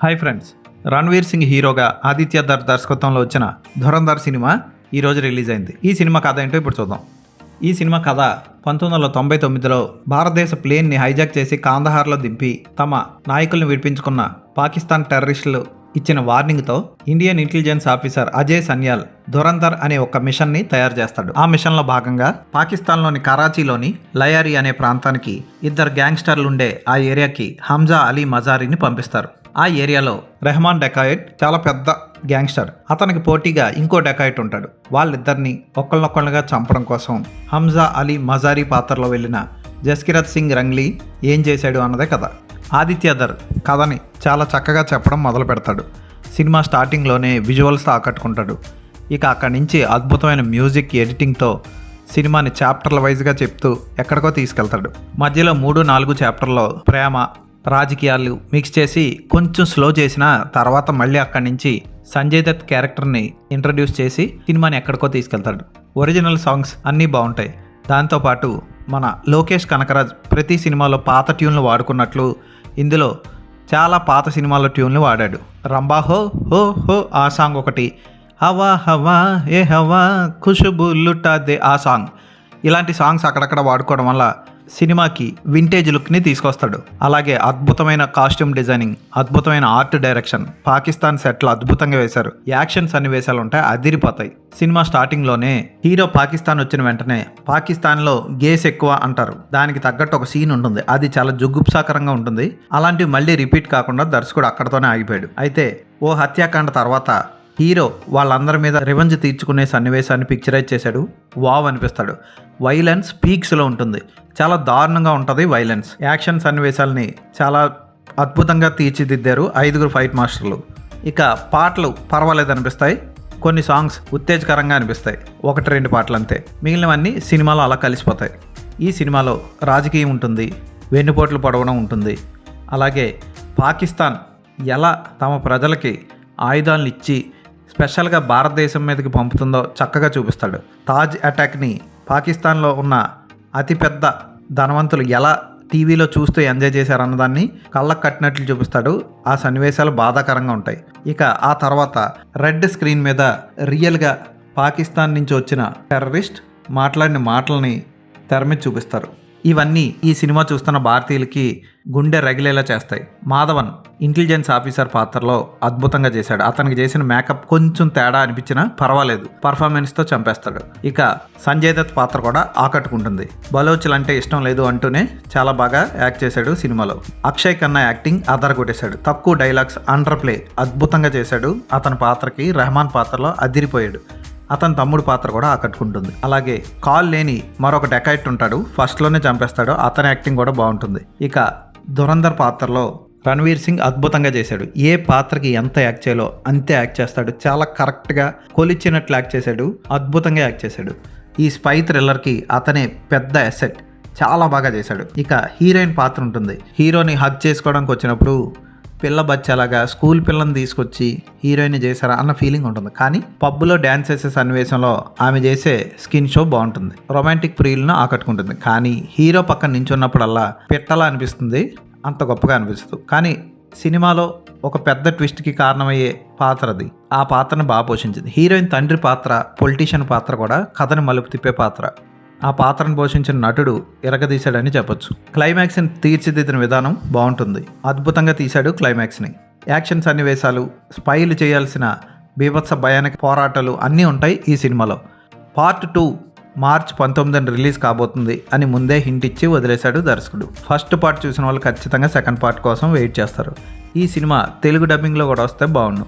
Hi friends, Ranveer Singh హీరోగా ఆదిత్య దర్శకత్వంలో వచ్చిన ధురంధర్ సినిమా ఈరోజు రిలీజ్ అయింది. ఈ సినిమా కథ ఏంటో ఇప్పుడు చూద్దాం. ఈ సినిమా కథ 1999లో భారతదేశ ప్లేన్ని హైజాక్ చేసి కాందహార్లో దింపి తమ నాయకుల్ని విడిపించుకున్న పాకిస్తాన్ టెర్రరిస్టులు ఇచ్చిన వార్నింగ్తో Indian intelligence officer Ajay Sanyal Dhurandhar అనే ఒక మిషన్ని తయారు చేస్తాడు. ఆ మిషన్లో భాగంగా పాకిస్తాన్లోని కరాచీలోని లయారీ అనే ప్రాంతానికి ఇద్దరు గ్యాంగ్స్టర్లు ఉండే ఆ ఏరియాకి హంజా అలీ మజారీని పంపిస్తారు. ఆ ఏరియాలో రెహమాన్ డెకాయిట్ చాలా పెద్ద గ్యాంగ్స్టర్. అతనికి పోటీగా ఇంకో డెకాయిట్ ఉంటాడు. వాళ్ళిద్దరిని ఒకళ్ళనొక్కళ్ళుగా చంపడం కోసం హంజా అలీ మజారీ పాత్రలో వెళ్ళిన జస్కిరత్ సింగ్ రంగ్లీ ఏం చేశాడు అన్నదే కథ. ఆదిత్య దర్ కథని చాలా చక్కగా చెప్పడం మొదలు పెడతాడు. సినిమా స్టార్టింగ్లోనే విజువల్స్తో ఆకట్టుకుంటాడు. ఇక అక్కడి నుంచి అద్భుతమైన మ్యూజిక్ ఎడిటింగ్తో సినిమాని చాప్టర్ల వైజ్గా చెప్తూ ఎక్కడికో తీసుకెళ్తాడు. మధ్యలో 3-4 చాప్టర్లో ప్రేమ, రాజకీయాలు మిక్స్ చేసి కొంచెం స్లో చేసిన తర్వాత మళ్ళీ అక్కడి నుంచి సంజయ్ దత్ క్యారెక్టర్ని ఇంట్రడ్యూస్ చేసి సినిమాని ఎక్కడికో తీసుకెళ్తాడు. ఒరిజినల్ సాంగ్స్ అన్నీ బాగుంటాయి. దాంతోపాటు మన లోకేష్ కనకరాజ్ ప్రతి సినిమాలో పాత ట్యూన్లు వాడుకున్నట్లు ఇందులో చాలా పాత సినిమాల ట్యూన్లు వాడాడు. రంబా హో హో హో ఆ సాంగ్ ఒకటి, హవా హవా ఏ హవా ఖుషుబు లుట్టా దే ఆ సాంగ్, ఇలాంటి సాంగ్స్ అక్కడక్కడ వాడుకోవడం వల్ల సినిమాకి వింటేజ్ లుక్ని తీసుకొస్తాడు. అలాగే అద్భుతమైన కాస్ట్యూమ్ డిజైనింగ్, అద్భుతమైన ఆర్ట్ డైరెక్షన్, పాకిస్తాన్ సెట్లు అద్భుతంగా వేశారు. యాక్షన్ సన్నివేశాలు ఉంటాయి, అదిరిపోతాయి. సినిమా స్టార్టింగ్లోనే హీరో పాకిస్తాన్ వచ్చిన వెంటనే పాకిస్తాన్లో గేస్ ఎక్కువ అంటారు. దానికి తగ్గట్టు ఒక సీన్ ఉంటుంది. అది చాలా జుగుప్సాకరంగా ఉంటుంది. అలాంటివి మళ్ళీ రిపీట్ కాకుండా దర్శకుడు అక్కడతోనే ఆగిపోయాడు. అయితే ఓ హత్యాకాండ తర్వాత హీరో వాళ్ళందరి మీద రివెంజ్ తీర్చుకునే సన్నివేశాన్ని పిక్చరైజ్ చేశాడు. వావ్ అనిపిస్తాడు. వైలెన్స్ పీక్స్లో ఉంటుంది. చాలా దారుణంగా ఉంటుంది వైలెన్స్. యాక్షన్ సన్నివేశాలని చాలా అద్భుతంగా తీర్చిదిద్దారు 5 ఫైట్ మాస్టర్లు. ఇక పాటలు పర్వాలేదు అనిపిస్తాయి. కొన్ని సాంగ్స్ ఉత్తేజకరంగా అనిపిస్తాయి. 1-2 పాటలు అంతే. మిగిలినవన్నీ సినిమాలో అలా కలిసిపోతాయి. ఈ సినిమాలో రాజకీయం ఉంటుంది, వెన్నుపోట్లు పొడవడం ఉంటుంది. అలాగే పాకిస్తాన్ ఎలా తమ ప్రజలకి ఆయుధాలను ఇచ్చి స్పెషల్గా భారతదేశం మీదకి పంపుతుందో చక్కగా చూపిస్తాడు. తాజ్ అటాక్ని పాకిస్తాన్లో ఉన్న అతిపెద్ద ధనవంతులు ఎలా టీవీలో చూస్తూ ఎంజాయ్ చేశారన్నదాన్ని కళ్ళకు కట్టినట్లు చూపిస్తాడు. ఆ సన్నివేశాలు బాధాకరంగా ఉంటాయి. ఇక ఆ తర్వాత రెడ్ స్క్రీన్ మీద రియల్గా పాకిస్తాన్ నుంచి వచ్చిన టెర్రరిస్ట్ మాట్లాడిన మాటల్ని తెర మీద చూపిస్తారు. ఇవన్నీ ఈ సినిమా చూస్తున్న భారతీయులకి గుండె రగిలేలా చేస్తాయి. మాధవన్ ఇంటెలిజెన్స్ ఆఫీసర్ పాత్రలో అద్భుతంగా చేశాడు. అతనికి చేసిన మేకప్ కొంచెం తేడా అనిపించినా పర్వాలేదు, పర్ఫార్మెన్స్తో చంపేస్తాడు. ఇక సంజయ్ దత్ పాత్ర కూడా ఆకట్టుకుంటుంది. బలోచులు అంటే ఇష్టం లేదు అంటూనే చాలా బాగా యాక్ట్ చేశాడు సినిమాలో. అక్షయ్ ఖన్నా యాక్టింగ్ అదరగొట్టేశాడు. తక్కువ డైలాగ్స్, అండర్ ప్లే అద్భుతంగా చేశాడు. అతని పాత్రకి రెహమాన్ పాత్రలో అదిరిపోయాడు. అతని తమ్ముడు పాత్ర కూడా ఆకట్టుకుంటుంది. అలాగే కాల్ లేని మరొక డెకాయిట్ ఉంటాడు, ఫస్ట్లోనే చంపేస్తాడు. అతని యాక్టింగ్ కూడా బాగుంటుంది. ఇక ధురంధర్ పాత్రలో రణ్వీర్ సింగ్ అద్భుతంగా చేశాడు. ఏ పాత్రకి ఎంత యాక్ట్ చేయాలో అంతే యాక్ట్ చేస్తాడు. చాలా కరెక్ట్గా కొలిచ్చినట్లు యాక్ట్ చేశాడు. అద్భుతంగా యాక్ట్ చేశాడు. ఈ స్పై థ్రిల్లర్కి అతనే పెద్ద అసెట్. చాలా బాగా చేశాడు. ఇక హీరోయిన్ పాత్ర ఉంటుంది. హీరోని హగ్ చేసుకోవడానికి వచ్చినప్పుడు పిల్ల బచ్చాలాగా స్కూల్ పిల్లని తీసుకొచ్చి హీరోయిన్ చేశారా అన్న ఫీలింగ్ ఉంటుంది. కానీ పబ్లో డ్యాన్స్ చేసే సన్నివేశంలో ఆమె చేసే స్కిన్ షో బాగుంటుంది. రొమాంటిక్ ప్రియులను ఆకట్టుకుంటుంది. కానీ హీరో పక్కన నించున్నప్పుడల్లా పిట్టలా అనిపిస్తుంది, అంత గొప్పగా అనిపిస్తుంది. కానీ సినిమాలో ఒక పెద్ద ట్విస్ట్కి కారణమయ్యే పాత్ర అది. ఆ పాత్రను బాగా పోషించింది. హీరోయిన్ తండ్రి పాత్ర, పొలిటీషియన్ పాత్ర కూడా కథను మలుపు తిప్పే పాత్ర. ఆ పాత్రను పోషించిన నటుడు ఎరగదీశాడని చెప్పొచ్చు. క్లైమాక్స్ని తీర్చిదిద్దిన విధానం బాగుంటుంది. అద్భుతంగా తీశాడు క్లైమాక్స్ని. యాక్షన్ సన్నివేశాలు, స్పైలు చేయాల్సిన బీభత్స భయానక పోరాటాలు అన్నీ ఉంటాయి ఈ సినిమాలో. పార్ట్ 2 మార్చ్ 19 రిలీజ్ కాబోతుంది అని ముందే హింట్ ఇచ్చి వదిలేశాడు దర్శకుడు. ఫస్ట్ పార్ట్ చూసిన వాళ్ళు ఖచ్చితంగా సెకండ్ పార్ట్ కోసం వెయిట్ చేస్తారు. ఈ సినిమా తెలుగు డబ్బింగ్లో కూడా వస్తే బాగుండు.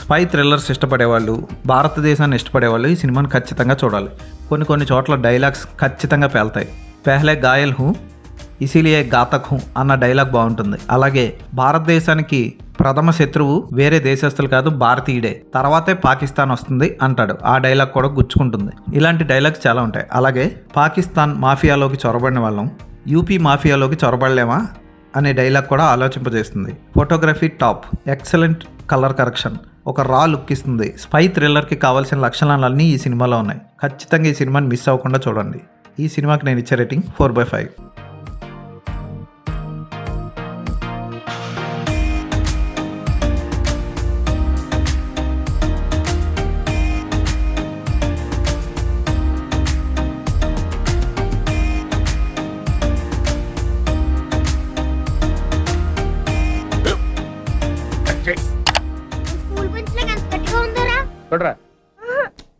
స్పై థ్రిల్లర్స్ ఇష్టపడేవాళ్ళు, భారతదేశాన్ని ఇష్టపడేవాళ్ళు ఈ సినిమాని ఖచ్చితంగా చూడాలి. కొన్ని చోట్ల డైలాగ్స్ ఖచ్చితంగా పేలుతాయి. పెహ్లే గాయల్ హూ ఇసిలియే ఘాతక్ హూ అన్న డైలాగ్ బాగుంటుంది. అలాగే భారతదేశానికి ప్రథమ శత్రువు వేరే దేశస్తులు కాదు, భారతీయుడే, తర్వాతే పాకిస్తాన్ వస్తుంది అంటాడు. ఆ డైలాగ్ కూడా గుచ్చుకుంటుంది. ఇలాంటి డైలాగ్స్ చాలా ఉంటాయి. అలాగే పాకిస్తాన్ మాఫియాలోకి చొరబడిన వాళ్ళం యూపీ మాఫియాలోకి చొరబడలేమా అనే డైలాగ్ కూడా ఆలోచింపజేస్తుంది. Photography top, excellent colour correction, ఒక రా లుక్ ఇస్తుంది. స్పై థ్రిల్లర్కి కావాల్సిన లక్షణాలన్నీ ఈ సినిమాలో ఉన్నాయి. ఖచ్చితంగా ఈ సినిమాని మిస్ అవ్వకుండా చూడండి. ఈ సినిమాకి నేను ఇచ్చే రేటింగ్ 4/5.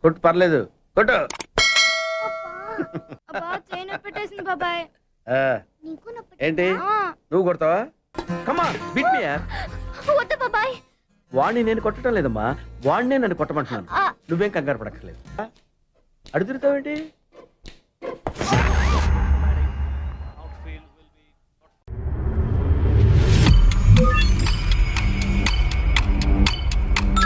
కొట్టు పర్లేదు కొట్టు. అబ్బా చైన్ పెట్టేసింది బాబాయ్. ఆ, నీకు నొప్పి ఏంటి నువ్వు కొడతావా? కమా బిట్ మీ యార్. వద్దు బాబాయ్. వాణ్ణి నేను కొట్టడం లేదమ్మా, వాణ్ణే నన్ను కొట్టమంటున్నాను. ఆ. నువ్వేం కంగారు పడక్కర్లేదు. అడుగుతావేంటి?